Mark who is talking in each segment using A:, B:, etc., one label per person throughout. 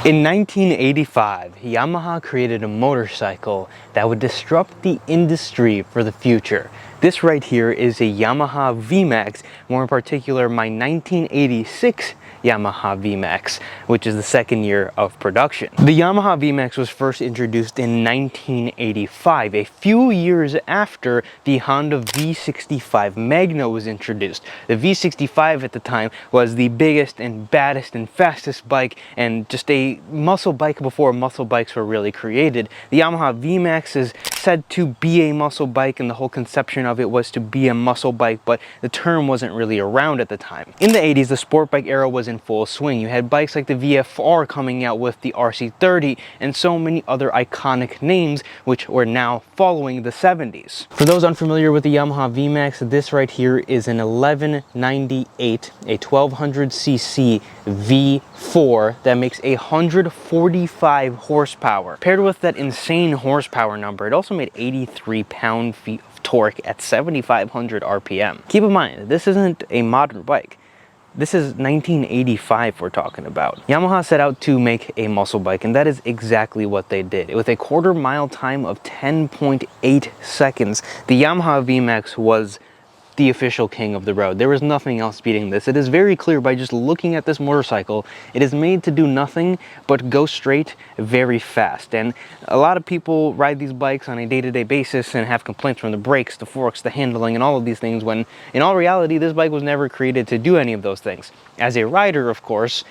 A: In 1985, Yamaha created a motorcycle that would disrupt the industry for the future. This right here is a Yamaha Vmax, more in particular my 1986 Yamaha Vmax, which is the second year of production. The Yamaha Vmax was first introduced in 1985, a few years after the Honda V65 Magna was introduced. The V65 at the time was the biggest and baddest and fastest bike, and just a muscle bike before muscle bikes were really created. The Yamaha Vmax is said to be a muscle bike, and the whole conception of it was to be a muscle bike, but the term wasn't really around at the time. In the 80s, the sport bike era was in full swing. You had bikes like the VFR coming out with the RC30 and so many other iconic names which were now following the 70s. For those unfamiliar with the Yamaha Vmax, this right here is an 1198, a 1200cc V4 that makes 145 horsepower. Paired with that insane horsepower number, it also made 83 pound-feet of torque at 7,500 RPM. Keep in mind, this isn't a modern bike. This is 1985 we're talking about. Yamaha set out to make a muscle bike, and that is exactly what they did. With a quarter-mile time of 10.8 seconds, the Yamaha Vmax was the official king of the road. There was nothing else beating this. It is very clear by just looking at this motorcycle. It is made to do nothing but go straight very fast. And a lot of people ride these bikes on a day-to-day basis and have complaints from the brakes, the forks, the handling, and all of these things, when in all reality, this bike was never created to do any of those things. As a rider, of course,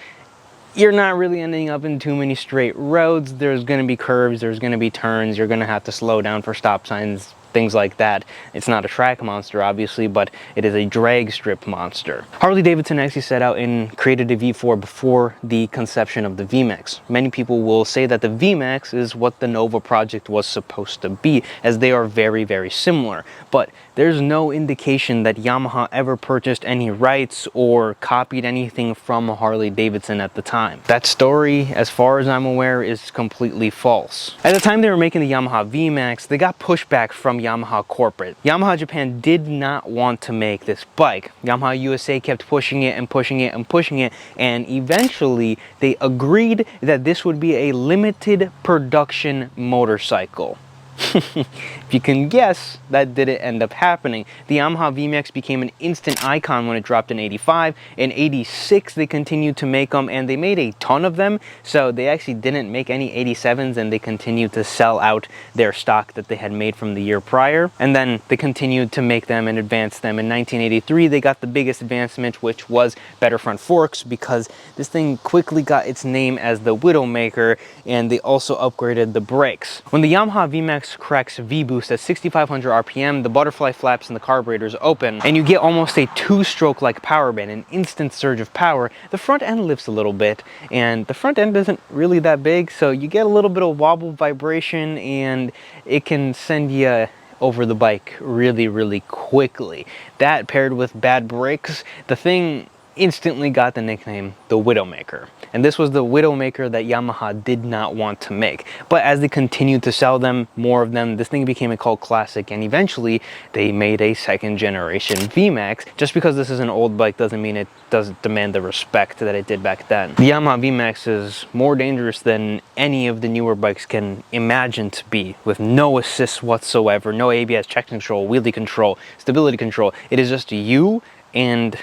A: you're not really ending up in too many straight roads. There's going to be curves, there's going to be turns, you're going to have to slow down for stop signs, things like that. It's not a track monster, obviously, but it is a drag strip monster. Harley-Davidson actually set out and created a V4 before the conception of the Vmax. Many people will say that the Vmax is what the Nova project was supposed to be, as they are very, very similar. But there's no indication that Yamaha ever purchased any rights or copied anything from Harley-Davidson at the time. That story, as far as I'm aware, is completely false. At the time they were making the Yamaha Vmax, they got pushback from Yamaha corporate. Yamaha Japan did not want to make this bike. Yamaha USA kept pushing it and pushing it and pushing it, and eventually they agreed that this would be a limited production motorcycle. If you can guess, that didn't end up happening. The Yamaha Vmax became an instant icon when it dropped in 85. In 86, they continued to make them, and they made a ton of them, so they actually didn't make any 87s, and they continued to sell out their stock that they had made from the year prior. And then they continued to make them and advance them. In 1983, they got the biggest advancement, which was better front forks, because this thing quickly got its name as the Widowmaker, and they also upgraded the brakes. When the Yamaha Vmax cracks V-boost at 6,500 RPM, the butterfly flaps and the carburetors open, and you get almost a two-stroke like power band, an instant surge of power. The front end lifts a little bit, and the front end isn't really that big, so you get a little bit of wobble vibration, and it can send you over the bike really, really quickly. That paired with bad brakes, the thing instantly got the nickname the Widowmaker. And this was the Widowmaker that Yamaha did not want to make. But as they continued to sell them, more of them, this thing became a cult classic, and eventually they made a second generation Vmax. Just because this is an old bike doesn't mean it doesn't demand the respect that it did back then. The Yamaha Vmax is more dangerous than any of the newer bikes can imagine to be, with no assists whatsoever, no ABS, traction control, wheelie control, stability control. It is just you and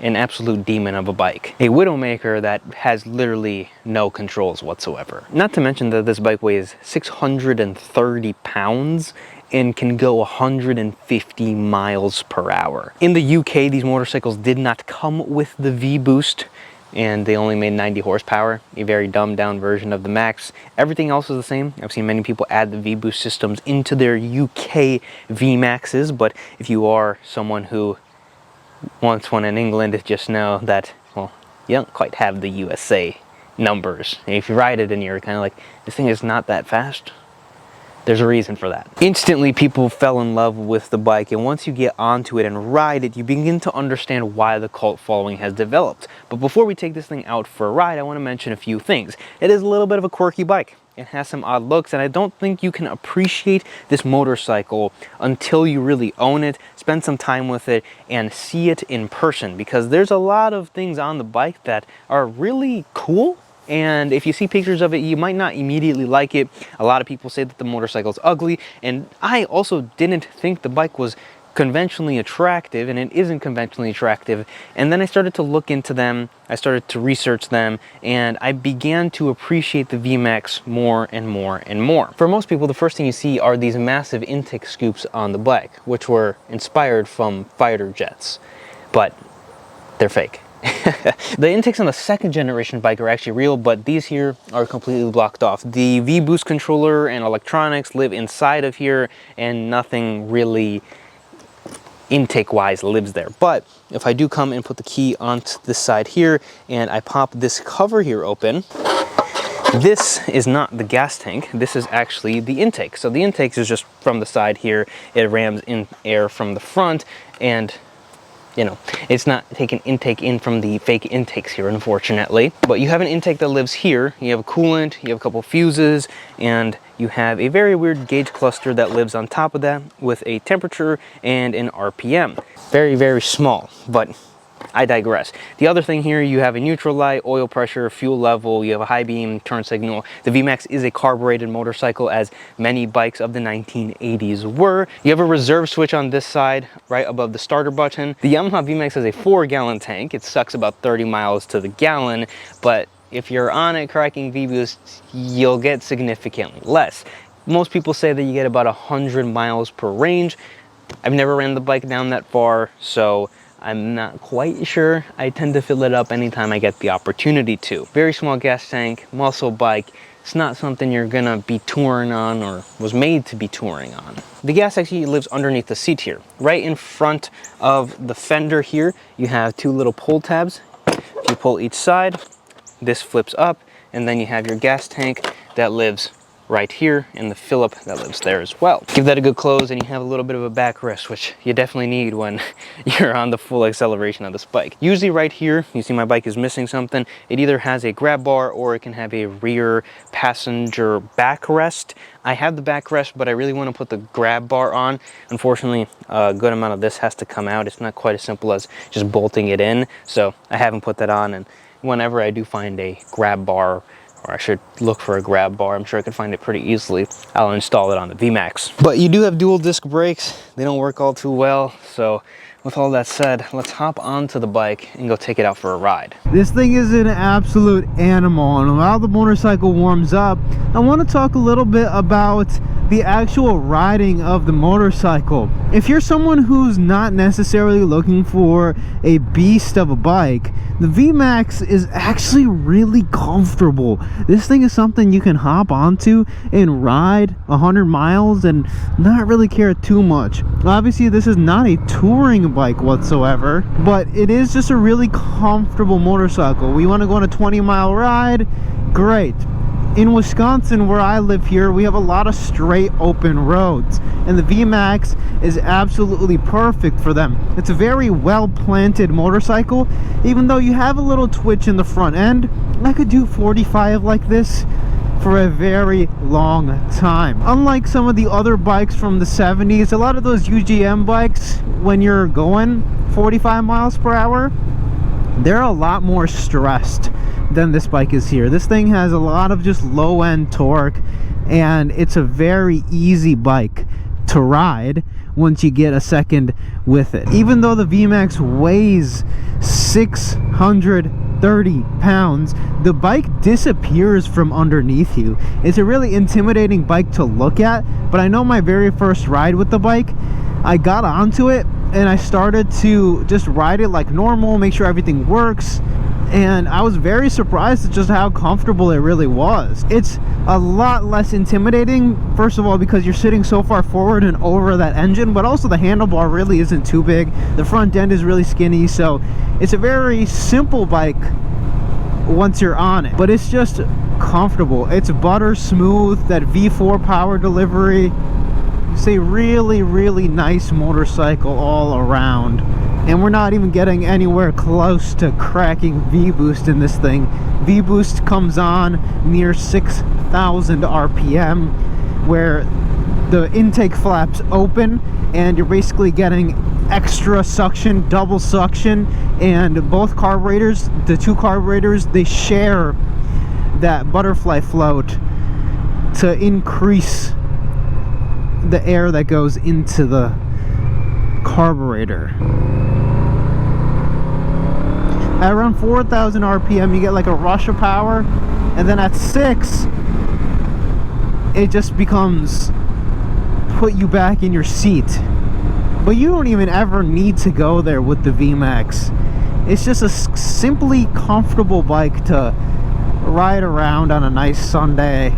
A: an absolute demon of a bike. A Widowmaker that has literally no controls whatsoever. Not to mention that this bike weighs 630 pounds and can go 150 miles per hour. In the UK, these motorcycles did not come with the V-boost, and they only made 90 horsepower, a very dumbed down version of the Max. Everything else is the same. I've seen many people add the V-boost systems into their UK Vmaxes, but if you are someone who wants one in England, just know that, well, you don't quite have the USA numbers. And if you ride it and you're kind of like, this thing is not that fast, there's a reason for that. Instantly, people fell in love with the bike, and once you get onto it and ride it, you begin to understand why the cult following has developed. But before we take this thing out for a ride, I want to mention a few things. It is a little bit of a quirky bike. It has some odd looks, and I don't think you can appreciate this motorcycle until you really own it, spend some time with it, and see it in person, because there's a lot of things on the bike that are really cool, and if you see pictures of it, you might not immediately like it. A lot of people say that the motorcycle's ugly, and I also didn't think the bike was conventionally attractive, and it isn't conventionally attractive. And then I started to look into them, I started to research them, and I began to appreciate the Vmax more and more and more. For most people, the first thing you see are these massive intake scoops on the bike, which were inspired from fighter jets, but they're fake. The intakes on the second generation bike are actually real, but these here are completely blocked off. The V-Boost controller and electronics live inside of here, and nothing really intake wise lives there. But if I do come and put the key onto this side here and I pop this cover here open, this is not the gas tank, this is actually the intake. So the intake is just from the side here, it rams in air from the front, and you know, it's not taking intake in from the fake intakes here, unfortunately. But you have an intake that lives here, you have a coolant, you have a couple fuses, and you have a very weird gauge cluster that lives on top of that with a temperature and an RPM. Very, very small, but I digress. The other thing here, you have a neutral light, oil pressure, fuel level, you have a high beam, turn signal. The Vmax is a carbureted motorcycle, as many bikes of the 1980s were. You have a reserve switch on this side, right above the starter button. The Yamaha Vmax has a 4-gallon tank. It sucks about 30 miles to the gallon, but if you're on it cracking V-Boost, you'll get significantly less. Most people say that you get about 100 miles per range. I've never ran the bike down that far, so I'm not quite sure. I tend to fill it up anytime I get the opportunity to. Very small gas tank, muscle bike. It's not something you're gonna be touring on or was made to be touring on. The gas actually lives underneath the seat here. Right in front of the fender here, you have 2 little pull tabs. If you pull each side, this flips up, and then you have your gas tank that lives right here, and the fill-up that lives there as well. Give that a good close and you have a little bit of a backrest, which you definitely need when you're on the full acceleration of this bike. Usually right here, you see my bike is missing something. It either has a grab bar or it can have a rear passenger backrest. I have the backrest, but I really want to put the grab bar on. Unfortunately, a good amount of this has to come out. It's not quite as simple as just bolting it in, so I haven't put that on, and whenever I do find a grab bar, or I should look for a grab bar, I'm sure I can find it pretty easily, I'll install it on the Vmax. But you do have dual disc brakes. They don't work all too well, so with all that said, let's hop onto the bike and go take it out for a ride.
B: This thing is an absolute animal, and while the motorcycle warms up, I want to talk a little bit about the actual riding of the motorcycle. If you're someone who's not necessarily looking for a beast of a bike, the Vmax is actually really comfortable. This thing is something you can hop onto and ride 100 miles and not really care too much. Obviously, this is not a touring bike whatsoever, but it is just a really comfortable motorcycle. We want to go on a 20-mile ride, great. In Wisconsin, where I live here, we have a lot of straight open roads, and the Vmax is absolutely perfect for them. It's a very well planted motorcycle, even though you have a little twitch in the front end. I could do 45 like this for a very long time. Unlike some of the other bikes from the 70s, a lot of those UGM bikes, when you're going 45 miles per hour, they're a lot more stressed than this bike is here. This thing has a lot of just low-end torque, and it's a very easy bike to ride once you get a second with it. Even though the Vmax weighs 630 pounds, the bike disappears from underneath you. It's a really intimidating bike to look at, but I know my very first ride with the bike, I got onto it and I started to just ride it like normal, make sure everything works, and I was very surprised at just how comfortable it really was. It's a lot less intimidating, first of all, because you're sitting so far forward and over that engine, but also the handlebar really isn't too big. The front end is really skinny, so it's a very simple bike once you're on it, but it's just comfortable. It's butter smooth, that V4 power delivery. It's a really, really nice motorcycle all around. And we're not even getting anywhere close to cracking V-Boost in this thing. V-Boost comes on near 6,000 RPM, where the intake flaps open and you're basically getting extra suction, double suction, and both carburetors, the two carburetors, they share that butterfly float to increase the air that goes into the carburetor. At around 4,000 RPM, you get like a rush of power, and then at 6, it just becomes put you back in your seat. But you don't even ever need to go there with the Vmax. It's just a simply comfortable bike to ride around on a nice Sunday.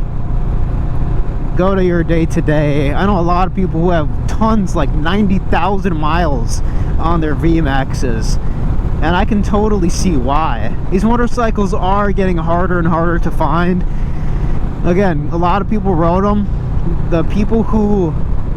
B: Go to your day-to-day. I know a lot of people who have tons, like 90,000 miles on their Vmaxes, and I can totally see why. These motorcycles are getting harder and harder to find. Again, a lot of people rode them. The people who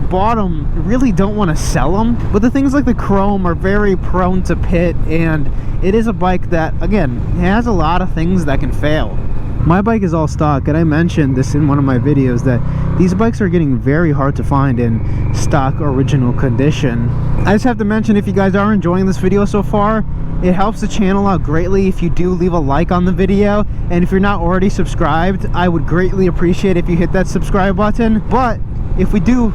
B: bought them really don't want to sell them, but the things like the chrome are very prone to pit, and it is a bike that, again, has a lot of things that can fail. My bike is all stock, and I mentioned this in one of my videos that these bikes are getting very hard to find in stock original condition. I just have to mention, if you guys are enjoying this video so far, it helps the channel out greatly if you do leave a like on the video, and if you're not already subscribed, I would greatly appreciate if you hit that subscribe button. But if we do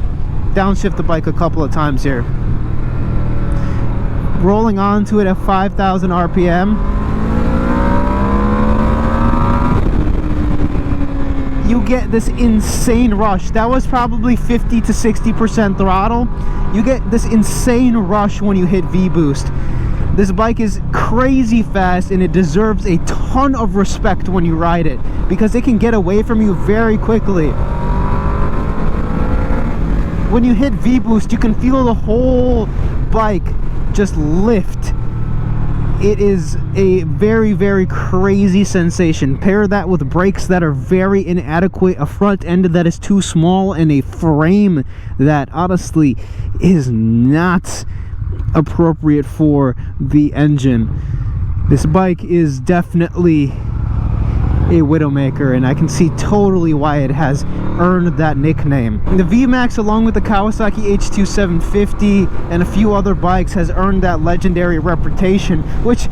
B: downshift the bike a couple of times here, rolling onto it at 5,000 RPM, you get this insane rush. That was probably 50 to 60% throttle. You get this insane rush when you hit V-boost. This bike is crazy fast, and it deserves a ton of respect when you ride it, because it can get away from you very quickly. When you hit V-boost, you can feel the whole bike just lift. It is a very, very crazy sensation. Pair that with brakes that are very inadequate, a front end that is too small, and a frame that honestly is not appropriate for the engine. This bike is definitely a Widowmaker, and I can see totally why it has earned that nickname. The Vmax, along with the Kawasaki H2 750 and a few other bikes, has earned that legendary reputation, which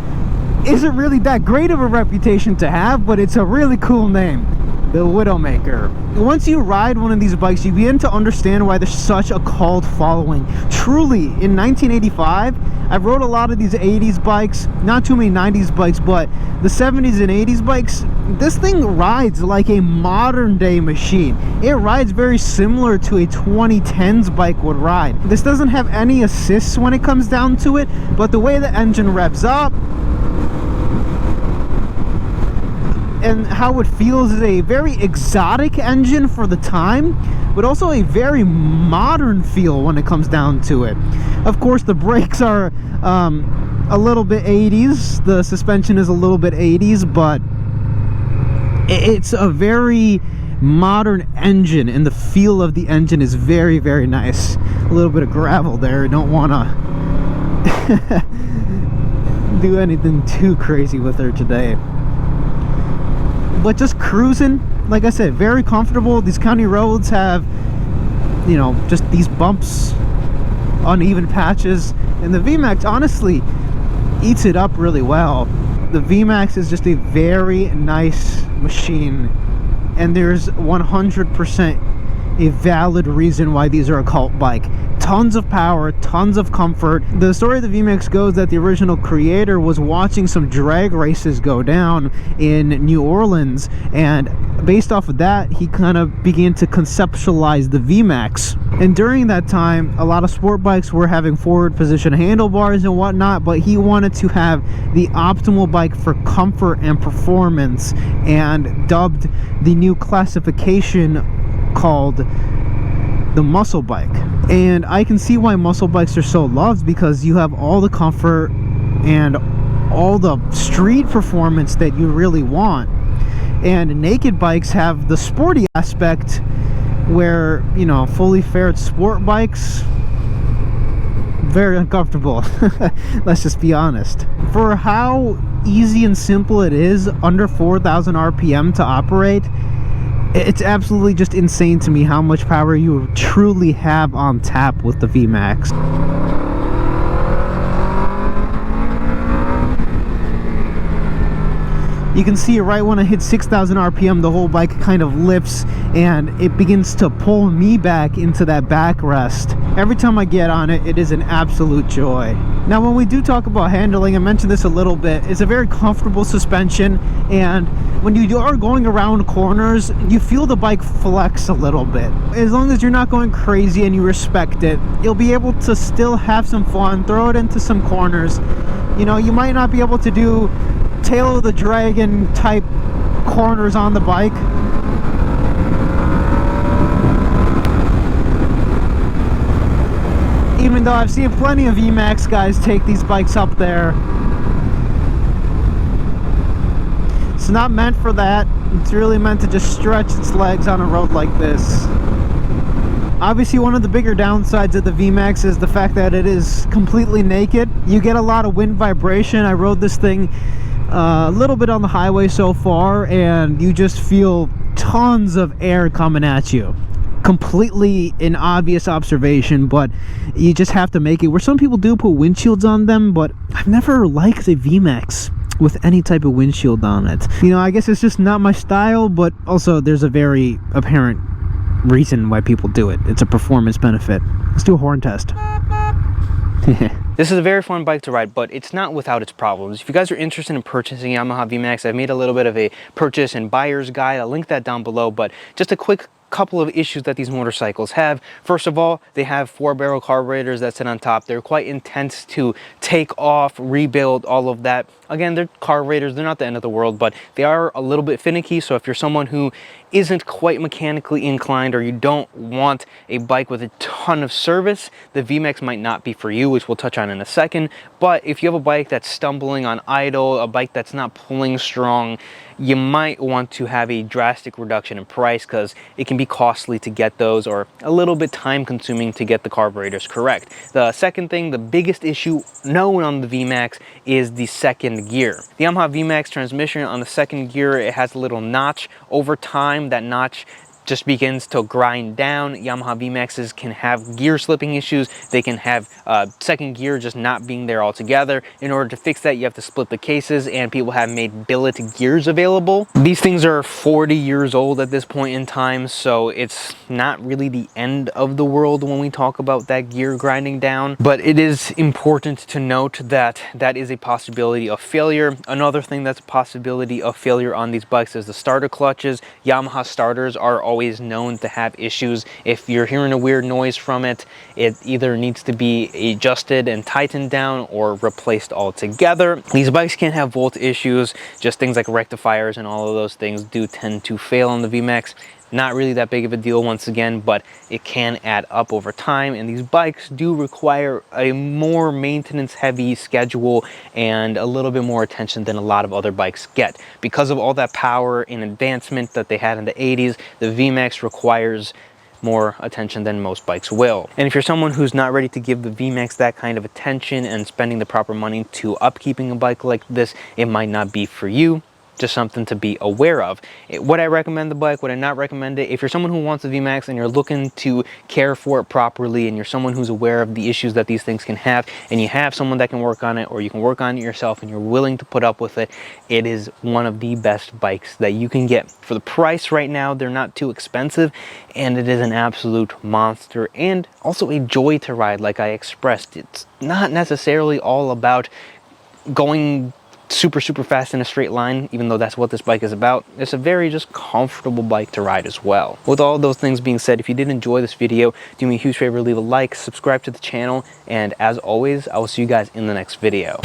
B: isn't really that great of a reputation to have, but it's a really cool name, the Widowmaker. Once you ride one of these bikes, you begin to understand why there's such a cult following. Truly, in 1985, I rode a lot of these 80s bikes, not too many 90s bikes, but the 70s and 80s bikes, this thing rides like a modern day machine. It rides very similar to a 2010s bike would ride. This doesn't have any assists when it comes down to it, but the way the engine revs up and how it feels is a very exotic engine for the time, but also a very modern feel when it comes down to it. Of course, the brakes are a little bit 80s, the suspension is a little bit 80s, but it's a very modern engine, and the feel of the engine is very, very nice. A little bit of gravel there, don't want to do anything too crazy with her today. But just cruising, like I said, very comfortable. These county roads have, you know, just these bumps, uneven patches, and the Vmax honestly eats it up really well. The Vmax is just a very nice machine, and there's 100% a valid reason why these are a cult bike. Tons of power, tons of comfort. The story of the Vmax goes that the original creator was watching some drag races go down in New Orleans, and based off of that, he kind of began to conceptualize the Vmax. And during that time, a lot of sport bikes were having forward position handlebars and whatnot, but he wanted to have the optimal bike for comfort and performance, and dubbed the new classification called the muscle bike. And I can see why muscle bikes are so loved, because you have all the comfort and all the street performance that you really want, and naked bikes have the sporty aspect where, you know, fully fared sport bikes, very uncomfortable. Let's just be honest. For how easy and simple it is, under 4,000 RPM to operate, it's absolutely just insane to me how much power you truly have on tap with the Vmax. You can see right when I hit 6,000 RPM, the whole bike kind of lifts and it begins to pull me back into that backrest. Every time I get on it, it is an absolute joy. Now, when we do talk about handling, I mentioned this a little bit, it's a very comfortable suspension, and when you are going around corners, you feel the bike flex a little bit. As long as you're not going crazy and you respect it, you'll be able to still have some fun, throw it into some corners. You know, you might not be able to do tail of the dragon type corners on the bike, even though I've seen plenty of Vmax guys take these bikes up there. It's not meant for that. It's really meant to just stretch its legs on a road like this. Obviously, one of the bigger downsides of the Vmax is the fact that it is completely naked. You get a lot of wind vibration. I rode this thing a little bit on the highway so far, and you just feel tons of air coming at you. Completely an obvious observation, but you just have to make it. Where some people do put windshields on them, but I've never liked a Vmax with any type of windshield on it. You know, I guess it's just not my style, but also there's a very apparent reason why people do it. It's a performance benefit. Let's do a horn test.
A: This is a very fun bike to ride, but it's not without its problems. If you guys are interested in purchasing Yamaha Vmax, I've made a little bit of a purchase and buyer's guide. I'll link that down below, but just a quick couple of issues that these motorcycles have. First of all, they have 4-barrel carburetors that sit on top. They're quite intense to take off, rebuild, all of that. Again, they're carburetors, they're not the end of the world, but they are a little bit finicky. So if you're someone who isn't quite mechanically inclined, or you don't want a bike with a ton of service, the Vmax might not be for you, which we'll touch on in a second. But if you have a bike that's stumbling on idle, a bike that's not pulling strong, you might want to have a drastic reduction in price, because it can be costly to get those, or a little bit time consuming to get the carburetors correct. The second thing, the biggest issue known on the Vmax, is the second gear. The Yamaha Vmax transmission, on the second gear, it has a little notch. Over time, that notch just begins to grind down. Yamaha Vmaxes can have gear slipping issues. They can have second gear just not being there altogether. In order to fix that, you have to split the cases, and people have made billet gears available. These things are 40 years old at this point in time, so it's not really the end of the world when we talk about that gear grinding down. But it is important to note that that is a possibility of failure. Another thing that's a possibility of failure on these bikes is the starter clutches. Yamaha starters are always known to have issues. If you're hearing a weird noise from it, it either needs to be adjusted and tightened down or replaced altogether. These bikes can have volt issues, just things like rectifiers and all of those things do tend to fail on the Vmax. Not really that big of a deal once again, but it can add up over time, and these bikes do require a more maintenance heavy schedule and a little bit more attention than a lot of other bikes get. Because of all that power and advancement that they had in the 80s, the Vmax requires more attention than most bikes will. And if you're someone who's not ready to give the Vmax that kind of attention and spending the proper money to upkeeping a bike like this, it might not be for you. Just something to be aware of. Would I recommend the bike? Would I not recommend it? If you're someone who wants a Vmax and you're looking to care for it properly, and you're someone who's aware of the issues that these things can have, and you have someone that can work on it, or you can work on it yourself, and you're willing to put up with it, it is one of the best bikes that you can get. For the price right now, they're not too expensive, and it is an absolute monster, and also a joy to ride, like I expressed. It's not necessarily all about going super fast in a straight line, even though that's what this bike is about. It's a very just comfortable bike to ride as well. With all those things being said, if you did enjoy this video, do me a huge favor, leave a like, subscribe to the channel, and as always, I will see you guys in the next video.